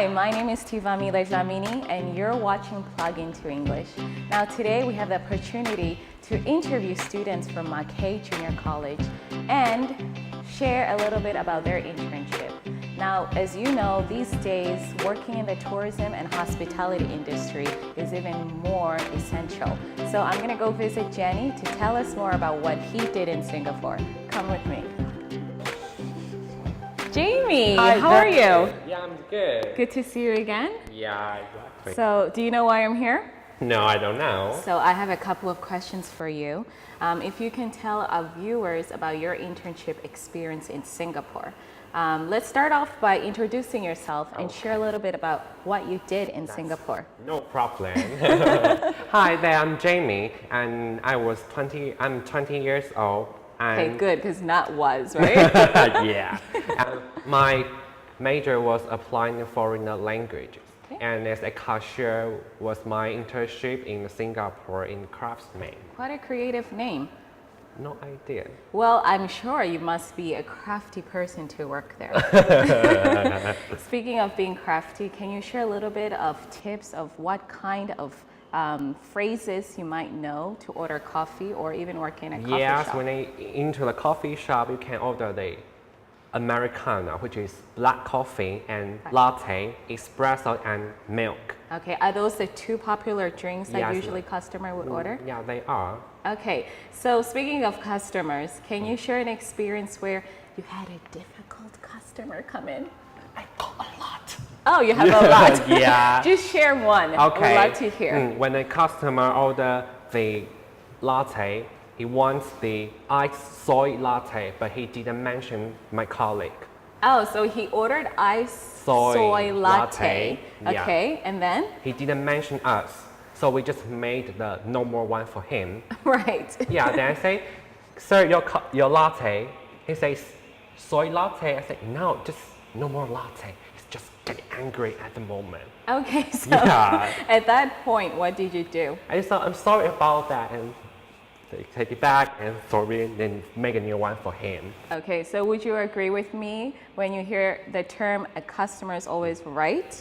Hi, my name is Tivami Lejlamini and you're watching Plug Into English. Now today we have the opportunity to interview students from Mackay Junior College and share a little bit about their internship. Now, as you know, these days working in the tourism and hospitality industry is even more essential. So I'm gonna go visit Jenny to tell us more about what he did in Singapore. Come with me. Jamie, Hi, how are you? Yeah, I'm good. Good to see you again. Yeah, exactly. So, do you know why I'm here? No, I don't know. So, I have a couple of questions for you. If you can tell our viewers about your internship experience in Singapore. Let's start off by introducing yourself and share a little bit about what you did in Singapore. No problem. Hi there, I'm Jamie, and I'm 20 years old. Okay, good, because not was, right? Yeah. And my major was applying foreign languages. Okay. And as a cashier was my internship in Singapore in craftsman. What a creative name. No idea. Well, I'm sure you must be a crafty person to work there. Speaking of being crafty, can you share a little bit of tips of what kind of phrases you might know to order coffee or even work in a coffee Yes, shop? when I into the coffee shop, you can order the Americano, which is black coffee, and latte, espresso, and milk. Okay, are those the two popular drinks that Yes. usually customer would order? Yeah, they are. Okay, so speaking of customers, can you share an experience where you had a difficult customer come in? I got a lot. Oh, you have a lot. Yeah. Just share one. Okay. We'd love to hear. When a customer order the latte, he wants the iced soy latte, but he didn't mention my colleague. Oh, so he ordered iced Soy soy latte. latte, yeah. Okay, and then? He didn't mention us, so we just made the normal one for him. Right. Yeah, then I say, sir, your latte. He says, soy latte. I say, no, just no more latte. He's just getting angry at the moment. Okay, so Yeah. at that point, what did you do? I just thought, I'm sorry about that, and they take it back and sorry, and then make a new one for him. Okay, so would you agree with me when you hear the term a customer is always right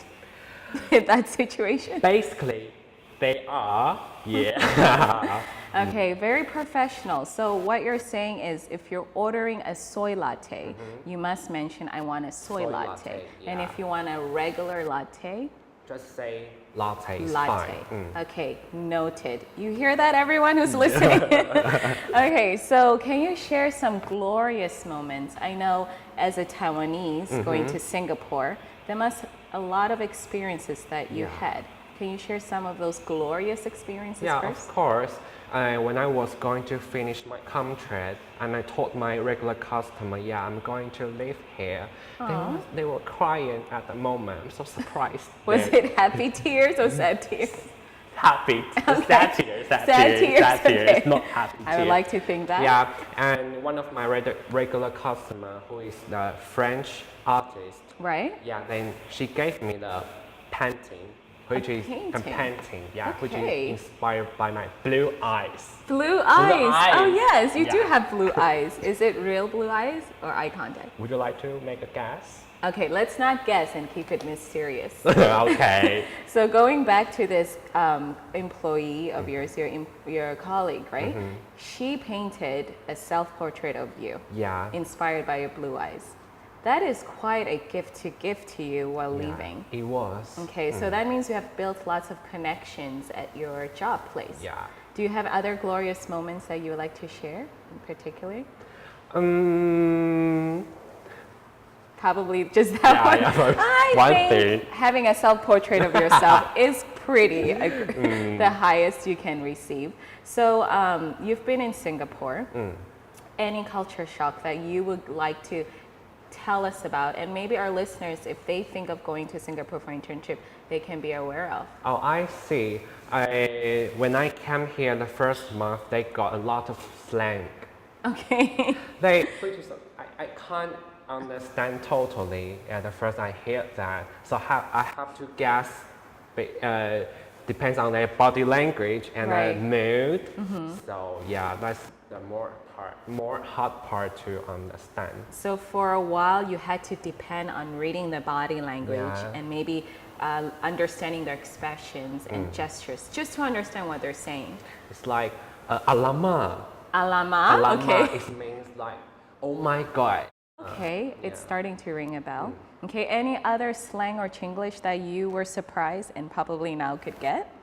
in that situation? Basically, they are, yeah. Okay, very professional. So what you're saying is if you're ordering a soy latte, you must mention I want a soy latte. latte, And yeah. if you want a regular latte, Just say latte is latte. fine. Okay, noted. You hear that, everyone who's listening? Okay, so can you share some glorious moments? I know as a Taiwanese going to Singapore, there must a lot of experiences that you had. Can you share some of those glorious experiences Yeah, first? of course. When I was going to finish my contract, and I told my regular customer, yeah, I'm going to live here. They were crying at the moment. I'm so surprised. Was it happy tears or sad tears? Happy? Okay. Sad tears. Sad tears, okay. Not happy tears. I would like to think that. Yeah, and one of my regular customer, who is the French artist, Right? yeah, then she gave me the painting, which is a painting, yeah, which Okay. is inspired by my blue eyes. Blue eyes. eyes. Oh yes, you do Yeah. have blue eyes. Is it real blue eyes or eye contact? Would you like to make a guess? Okay, let's not guess and keep it mysterious. Okay. So going back to this employee of yours, your colleague, right? She painted a self-portrait of you, Yeah. inspired by your blue eyes. That is quite a gift to give to you while Yeah, leaving. it was. Okay, so that means you have built lots of connections at your job place. Yeah. Do you have other glorious moments that you would like to share in particular? Probably just that Yeah, one. yeah, I one think thing. having a self-portrait of yourself is pretty the highest you can receive. So you've been in Singapore. Any culture shock that you would like to tell us about, and maybe our listeners, if they think of going to Singapore for internship, they can be aware of? Oh, I see. When I came here the first month, they got a lot of slang. Okay. Which is, I can't understand totally at the first I hear that. So I have to guess, depends on their body language and Right. their mood. So yeah, that's the more hard part to understand. So for a while, you had to depend on reading the body language Yeah. and maybe understanding their expressions and gestures, just to understand what they're saying. It's like alama. Alama, Alama okay. it means like, oh my god. Okay, it's yeah. starting to ring a bell. Okay, any other slang or Chinglish that you were surprised and probably now could get?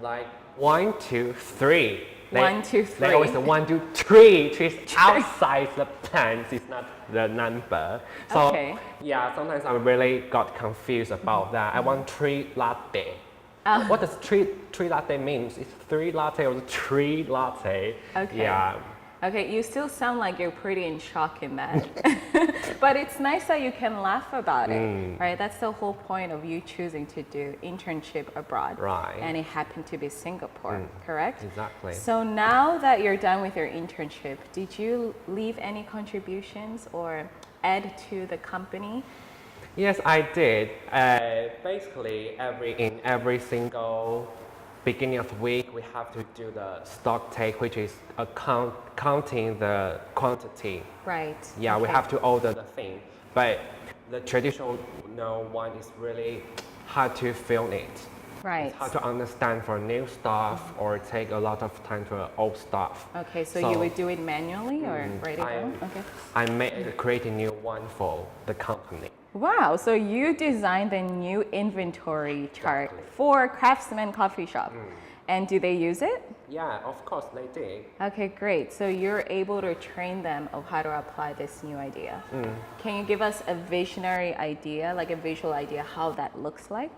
Like 1, 2, 3. 1, 2, 3. They always say 1, 2, 3. 3 is outside the pants. It's not the number. So Okay. yeah, sometimes I really got confused about that. I want 3 latte. What does 3 latte means? Is 3 latte or 3 latte? Okay. Yeah. Okay, you still sound like you're pretty in shock in that. But it's nice that you can laugh about it, right? That's the whole point of you choosing to do internship abroad. Right. And it happened to be Singapore, correct? Exactly. So now that you're done with your internship, did you leave any contributions or add to the company? Yes, I did. Basically, in every single beginning of the week, we have to do the stock take, which is counting the quantity. Right. Yeah, we okay. have to order the thing. But the traditional one is really hard to film it. Right. It's hard to understand for new stuff or take a lot of time for old stuff. Okay, so you would do it manually or write it down? Okay. I create a new one for the company. Wow, so you designed a new inventory chart Exactly. for Craftsman Coffee Shop. And do they use it? Yeah, of course they did. Okay, great. So you're able to train them of how to apply this new idea. Can you give us a visionary idea, like a visual idea how that looks like?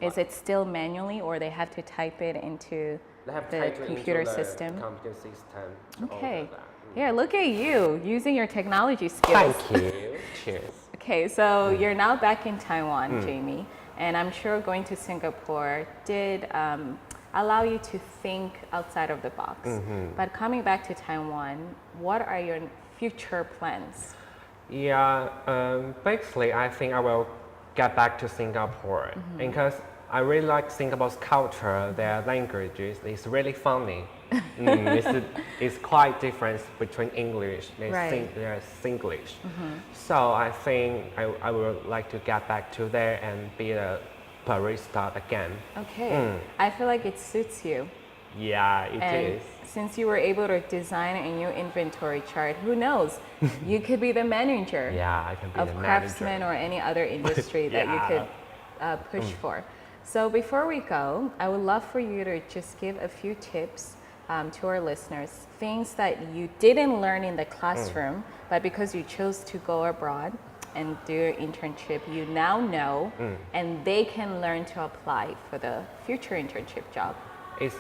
Is it still manually or they have to type it into They have the typed it computer into the system? computer system to Okay. order that. Yeah, look at you using your technology skills. Thank you. Cheers. Okay, so you're now back in Taiwan, Jamie, and I'm sure going to Singapore did allow you to think outside of the box. But coming back to Taiwan, what are your future plans? Yeah, basically, I think I will get back to Singapore because I really like Singapore's culture, their languages. It's really funny. It's quite different between English. There's Singlish. So I think I would like to get back to there and be a barista again. Okay, I feel like it suits you. Yeah, it And is. since you were able to design a new inventory chart, who knows? You could be the manager Yeah, I can be of the Craftsman manager. or any other industry that you Yeah. could push for. So before we go, I would love for you to just give a few tips to our listeners, things that you didn't learn in the classroom, but because you chose to go abroad and do your internship, you now know, and they can learn to apply for the future internship job.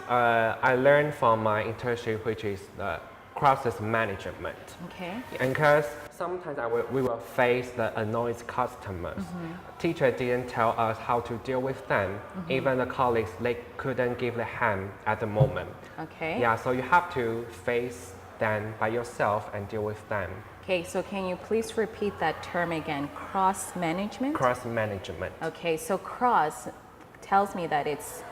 I learned from my internship, which is the crisis management. Okay. And because sometimes we will face the annoyed customers. Teacher didn't tell us how to deal with them. Even the colleagues, they couldn't give the hand at the moment. Okay. Yeah, so you have to face them by yourself and deal with them. Okay, so can you please repeat that term again? Cross management? Cross management. Okay, so cross tells me that it's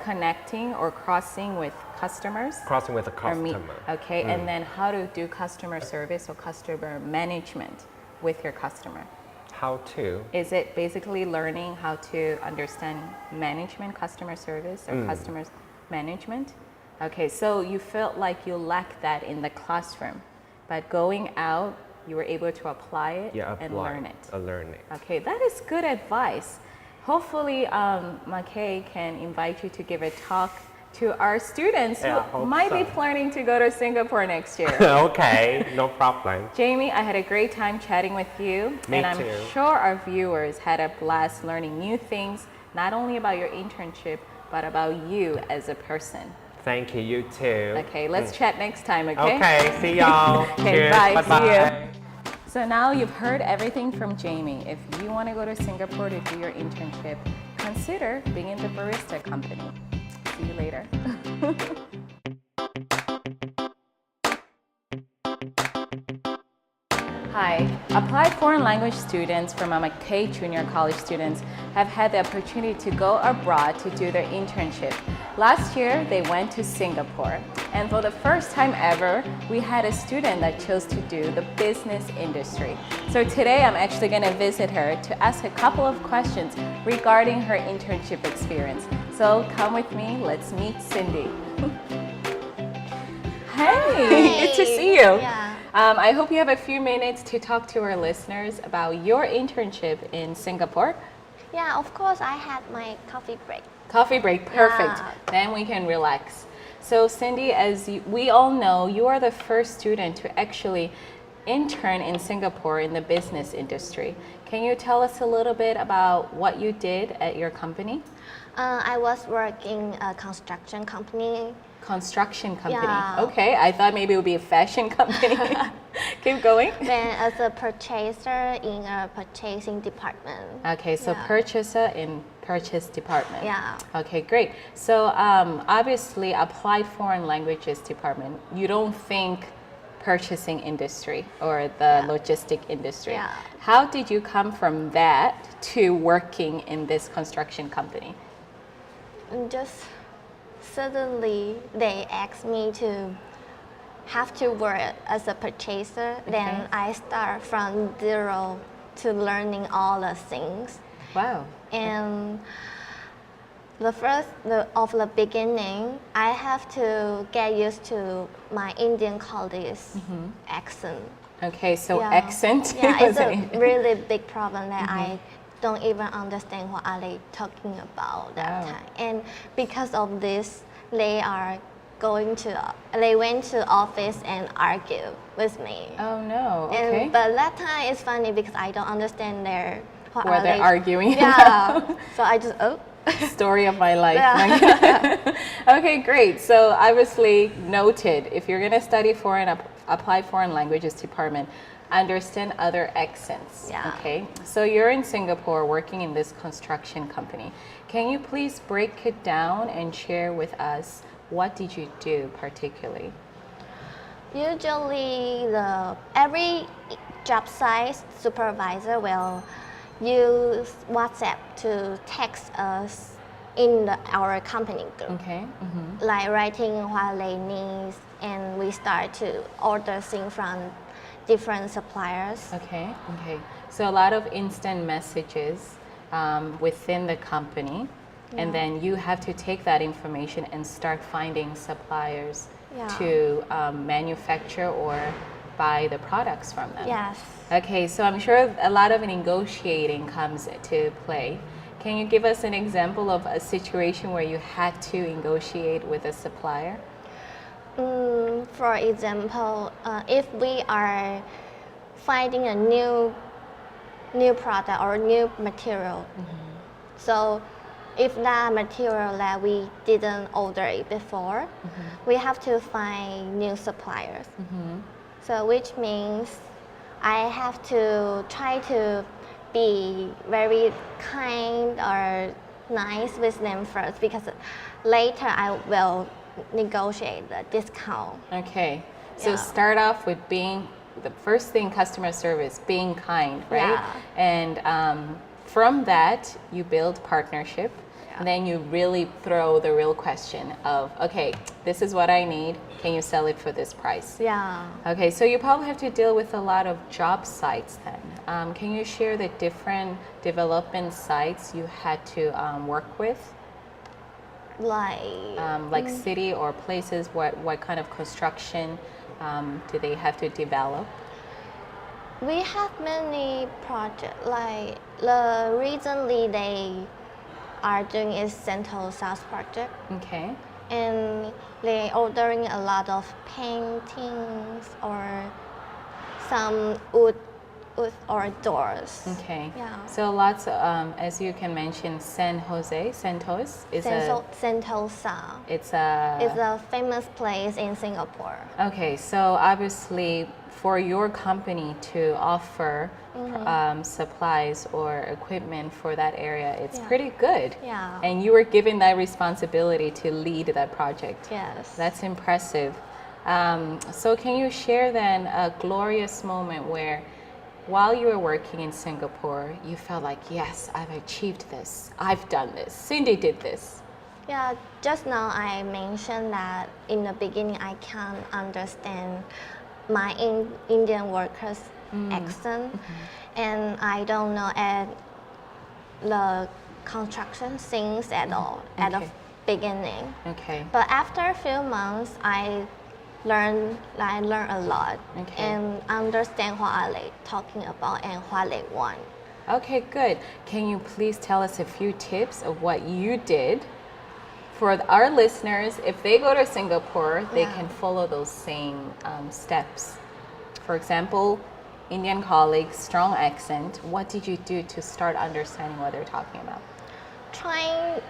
connecting or crossing with customers. Crossing with a or me- customer. Okay, and then how to do customer service or customer management with your customer. How to? Is it basically learning how to understand management, customer service, or customer management? Okay, so you felt like you lacked that in the classroom, but going out, you were able to apply it and learn it. Learn it. Okay, that is good advice. Hopefully, Mackay can invite you to give a talk to our students Yeah, I who hope might be so. planning to go to Singapore next year. Okay, no problem. Jamie, I had a great time chatting with you. Me and I'm too. sure our viewers had a blast learning new things, not only about your internship, but about you as a person. Thank you, you too. Okay, let's chat next time, okay? Okay, see y'all. Okay, Cheers. bye, see Bye-bye. you. So now you've heard everything from Jamie. If you want to go to Singapore to do your internship, consider being in the barista company. See you later. Hi, applied foreign language students from Mackay Junior College students have had the opportunity to go abroad to do their internship. Last year, they went to Singapore, and for the first time ever, we had a student that chose to do the business industry. So today, I'm actually going to visit her to ask a couple of questions regarding her internship experience. So come with me, let's meet Cindy. Hey, good to see you. Yeah. I hope you have a few minutes to talk to our listeners about your internship in Singapore. Yeah, of course, I had my coffee break. Coffee break, perfect. Yeah. Then we can relax. So Cindy, as we all know, you are the first student to actually intern in Singapore in the business industry. Can you tell us a little bit about what you did at your company? I was working a construction company. Construction company. Yeah. Okay, I thought maybe it would be a fashion company. Keep going. Then as a purchaser in a purchasing department. Okay, so Yeah. purchaser in purchase department. Yeah. Okay, great. So obviously, applied foreign languages department. You don't think purchasing industry or the logistic industry. Yeah. How did you come from that to working in this construction company? And just suddenly they asked me to have to work as a purchaser. Then I start from zero to learning all the things. Wow. And of the beginning, I have to get used to my Indian colleagues' accent. Okay, so Yeah. accent. Yeah, was it's a it? really big problem that I don't even understand what are they talking about that Wow. time. And because of this, they went to office and argue with me. Oh no. Okay. But that time it's funny because I don't understand what Where are they're they arguing. Yeah. So I just Story of my life. Yeah. Okay, great. So obviously noted, if you're going to study applied foreign languages department, understand other accents. Yeah. Okay. So you're in Singapore working in this construction company. Can you please break it down and share with us what did you do particularly? Usually every job site supervisor will use WhatsApp to text us in our company group. Okay. Like writing what they need, and we start to order things from different suppliers. Okay. Okay. So a lot of instant messages within the company, and then you have to take that information and start finding suppliers to manufacture or buy the products from them. Yes. Okay, so I'm sure a lot of negotiating comes to play. Can you give us an example of a situation where you had to negotiate with a supplier? For example, if we are finding a new product or new material, so if that material that we didn't order it before, we have to find new suppliers. So which means I have to try to be very kind or nice with them first, because later I will negotiate the discount. Okay, so Yeah. start off with being the first thing, customer service, being kind, right? Yeah. And from that, you build partnership. And then you really throw the real question of, okay, this is what I need. Can you sell it for this price? Yeah. Okay, so you probably have to deal with a lot of job sites then. Can you share the different development sites you had to work with? Like city or places, what kind of construction do they have to develop? We have many projects. Like recently they are doing is Central South project, Okay. and they ordering a lot of paintings or some wood or doors. Okay. Yeah. So lots of, as you can mention, Santos is Sentosa. it's It's a, a famous place in Singapore. okay, so obviously for your company to offer supplies or equipment for that area, it's Yeah. pretty good. Yeah. And you were given that responsibility to lead that project. Yes. That's impressive. So can you share then a glorious moment where while you were working in Singapore, you felt like, yes, I've achieved this. I've done this. Cindy did this. Yeah, just now I mentioned that in the beginning I can't understand my Indian workers' accent, and I don't know at the construction things at all at the Okay. beginning. Okay. But after a few months, I learned a lot Okay. and understand what are they talking about and what they want. Okay, good. Can you please tell us a few tips of what you did for our listeners? If they go to Singapore, they Yeah. can follow those same steps. For example, Indian colleagues, strong accent. What did you do to start understanding what they're talking about? Trying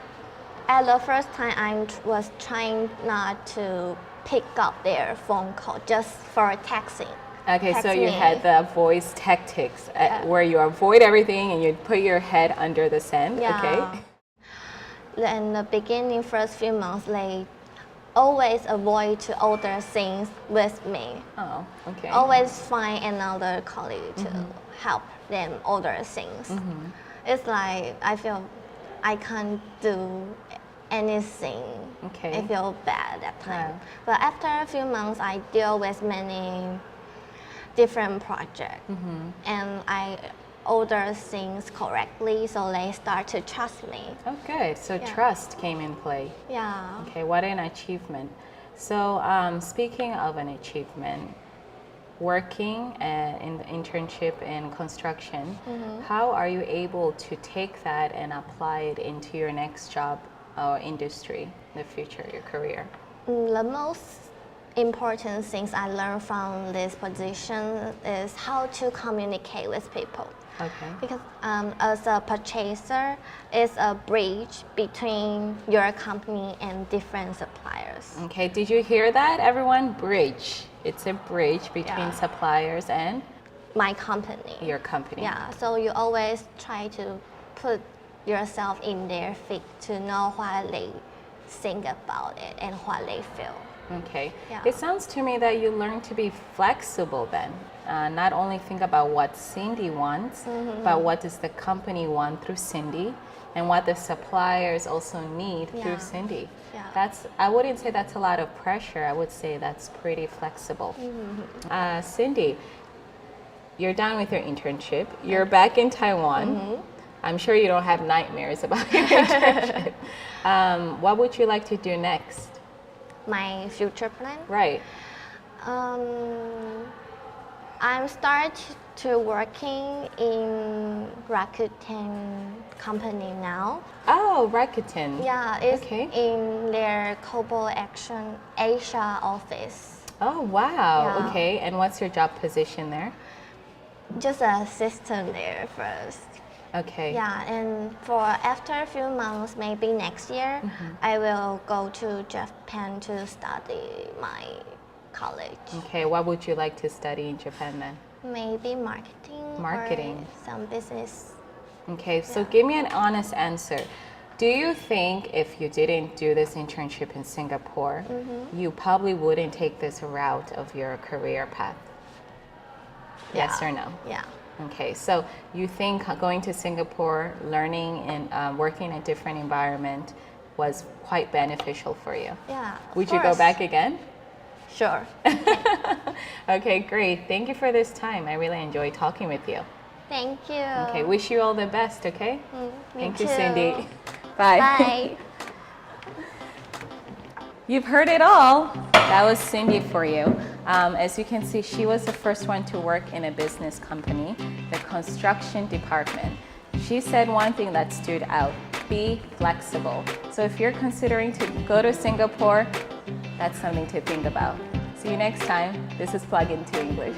at the first time, I was trying not to pick up their phone call just for texting. Okay, so Text you me. had the voice tactics Yeah. where you avoid everything and you put your head under the sand. Yeah. Okay. In the beginning, first few months, they always avoid to order things with me. Oh, okay. Always find another colleague to help them order things. It's like I feel I can't do anything. Okay. I feel bad that time. Yeah. But after a few months, I deal with many different projects, and I order things correctly, so they start to trust me. Oh, good. So Yeah. trust came in play. Yeah. Okay, what an achievement. So, speaking of an achievement, working in the internship in construction, how are you able to take that and apply it into your next job or industry, the future, your career? The most important things I learned from this position is how to communicate with people. Okay. Because as a purchaser, it's a bridge between your company and different suppliers. Okay, did you hear that, everyone? Bridge. It's a bridge between Yeah. suppliers and My company. your company. Yeah, so you always try to put yourself in their feet to know what they think about it and what they feel. Okay. Yeah. It sounds to me that you learn to be flexible then. Not only think about what Cindy wants, but what does the company want through Cindy, and what the suppliers also need through Yeah. Cindy. Yeah. I wouldn't say that's a lot of pressure. I would say that's pretty flexible. Cindy, you're done with your internship. You're back in Taiwan. I'm sure you don't have nightmares about your internship. What would you like to do next? My future plan? Right. I'm start to working in Rakuten company now. Oh, Rakuten. Yeah, it's Okay. in their Global Action Asia office. Oh, wow. Yeah. Okay. And what's your job position there? Just an assistant there first. Okay. Yeah, and for after a few months, maybe next year, I will go to Japan to study my college. Okay. What would you like to study in Japan then? Maybe marketing. Marketing. Or some business. Okay. So Yeah. give me an honest answer. Do you think if you didn't do this internship in Singapore, you probably wouldn't take this route of your career path? Yes Yeah. or no? Yeah. Okay, so you think going to Singapore, learning and working in a different environment was quite beneficial for you? Yeah. Would you go back again? Sure. Okay, great. Thank you for this time. I really enjoyed talking with you. Thank you. Okay, wish you all the best, okay? Me Thank you, too. Cindy. Bye. You've heard it all. That was Cindy for you. As you can see, she was the first one to work in a business company, the construction department. She said one thing that stood out: be flexible. So if you're considering to go to Singapore, that's something to think about. See you next time. This is Plug Into English.